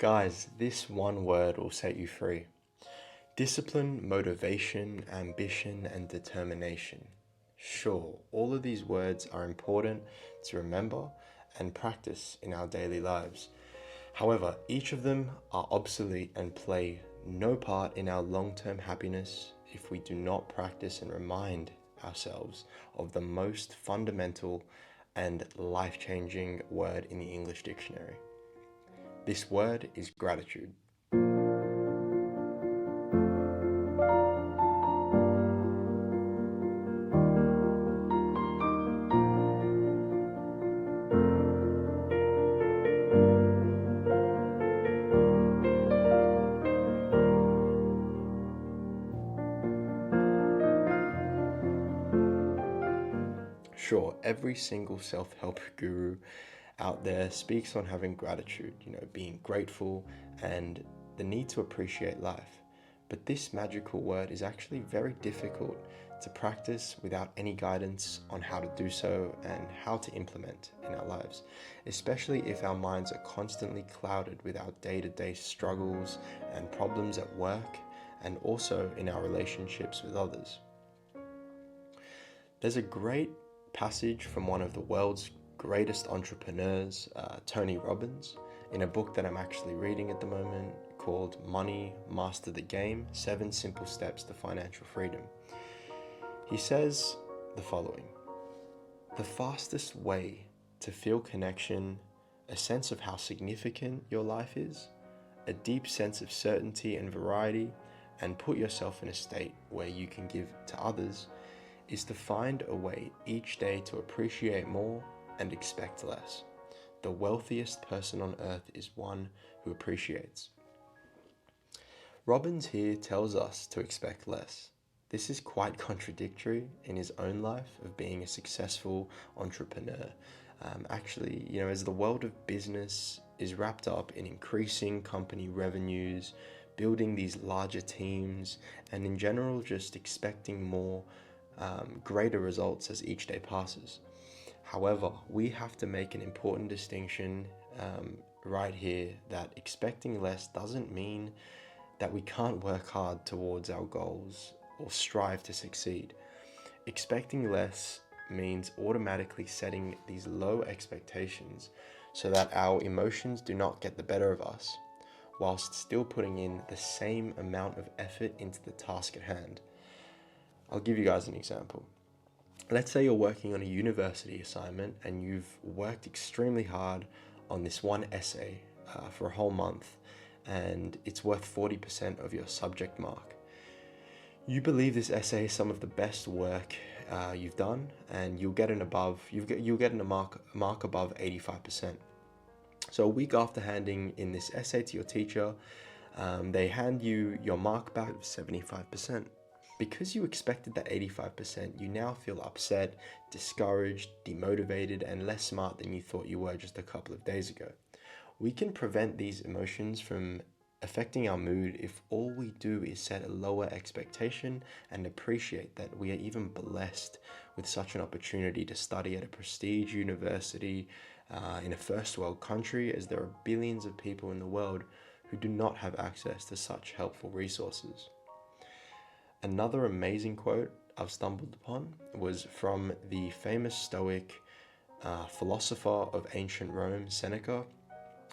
Guys, this one word will set you free. Discipline, motivation, ambition, and determination. Sure, all of these words are important to remember and practice in our daily lives. However, each of them are obsolete and play no part in our long term happiness if we do not practice and remind ourselves of the most fundamental and life changing word in the English dictionary. This word is gratitude. Sure, every single self help guru out there speaks on having gratitude, being grateful and the need to appreciate life. But this magical word is actually very difficult to practice without any guidance on how to do so and how to implement in our lives, especially if our minds are constantly clouded with our day to day struggles and problems at work and also in our relationships with others. There's a great passage from one of the world's greatest entrepreneurs, Tony Robbins, in a book that I'm actually reading at the moment called Money Master the Game: 7 Simple Steps to Financial Freedom. He says the following: the fastest way to feel connection, a sense of how significant your life is, a deep sense of certainty and variety, and put yourself in a state where you can give to others, is to find a way each day to appreciate more and expect less. The wealthiest person on earth is one who appreciates. Robbins here tells us to expect less. This is quite contradictory in his own life of being a successful entrepreneur. As the world of business is wrapped up in increasing company revenues, building these larger teams, and in general just expecting more greater results as each day passes. However, we have to make an important distinction right here that expecting less doesn't mean that we can't work hard towards our goals or strive to succeed. Expecting less means automatically setting these low expectations so that our emotions do not get the better of us, whilst still putting in the same amount of effort into the task at hand. I'll give you guys an example. Let's say you're working on a university assignment and you've worked extremely hard on this one essay for a whole month, and it's worth 40% of your subject mark. You believe this essay is some of the best work you've done, and you'll get a mark above 85%. So a week after handing in this essay to your teacher, they hand you your mark back of 75%. Because you expected that 85%, you now feel upset, discouraged, demotivated, and less smart than you thought you were just a couple of days ago. We can prevent these emotions from affecting our mood if all we do is set a lower expectation and appreciate that we are even blessed with such an opportunity to study at a prestige university in a first world country, as there are billions of people in the world who do not have access to such helpful resources. Another amazing quote I've stumbled upon was from the famous Stoic philosopher of ancient Rome, Seneca,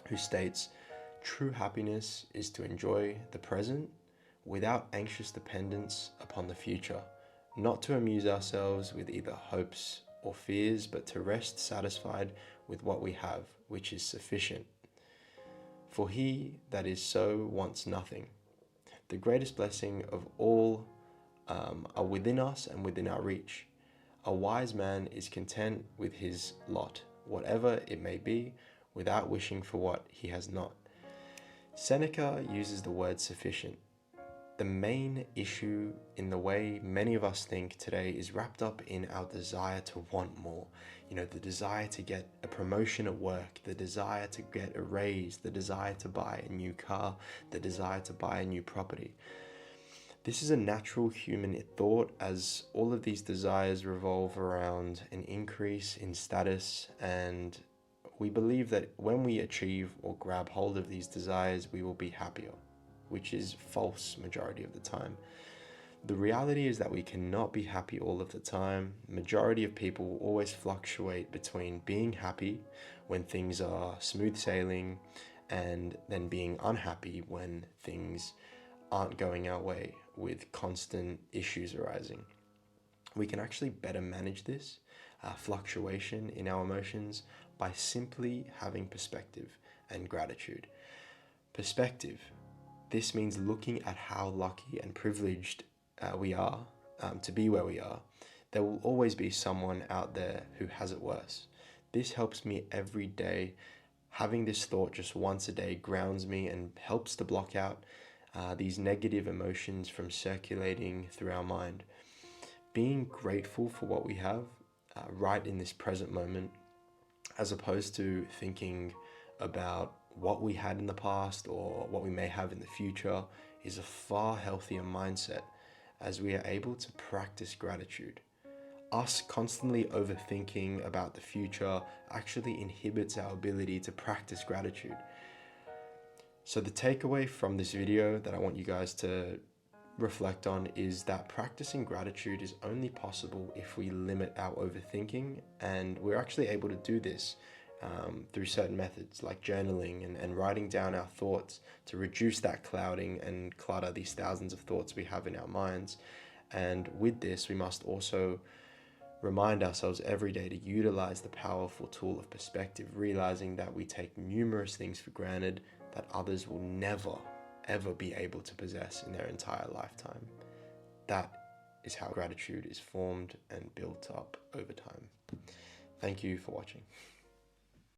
who states, "True happiness is to enjoy the present without anxious dependence upon the future, not to amuse ourselves with either hopes or fears, but to rest satisfied with what we have, which is sufficient. For he that is so wants nothing. The greatest blessing of all are within us and within our reach. A wise man is content with his lot, whatever it may be, without wishing for what he has not." Seneca uses the word sufficient. The main issue in the way many of us think today is wrapped up in our desire to want more. The desire to get a promotion at work, the desire to get a raise, the desire to buy a new car, the desire to buy a new property. This is a natural human thought, as all of these desires revolve around an increase in status, and we believe that when we achieve or grab hold of these desires, we will be happier, which is false majority of the time. The reality is that we cannot be happy all of the time. Majority of people will always fluctuate between being happy when things are smooth sailing and then being unhappy when things aren't going our way with constant issues arising. We can actually better manage this fluctuation in our emotions by simply having perspective and gratitude. Perspective. This means looking at how lucky and privileged we are to be where we are. There will always be someone out there who has it worse. This helps me every day. Having this thought just once a day grounds me and helps to block out these negative emotions from circulating through our mind. Being grateful for what we have right in this present moment, as opposed to thinking about what we had in the past or what we may have in the future, is a far healthier mindset as we are able to practice gratitude. Us constantly overthinking about the future actually inhibits our ability to practice gratitude. So the takeaway from this video that I want you guys to reflect on is that practicing gratitude is only possible if we limit our overthinking, and we're actually able to do this through certain methods like journaling and writing down our thoughts to reduce that clouding and clutter, these thousands of thoughts we have in our minds. And with this, we must also remind ourselves every day to utilize the powerful tool of perspective, realizing that we take numerous things for granted that others will never, ever be able to possess in their entire lifetime. That is how gratitude is formed and built up over time. Thank you for watching.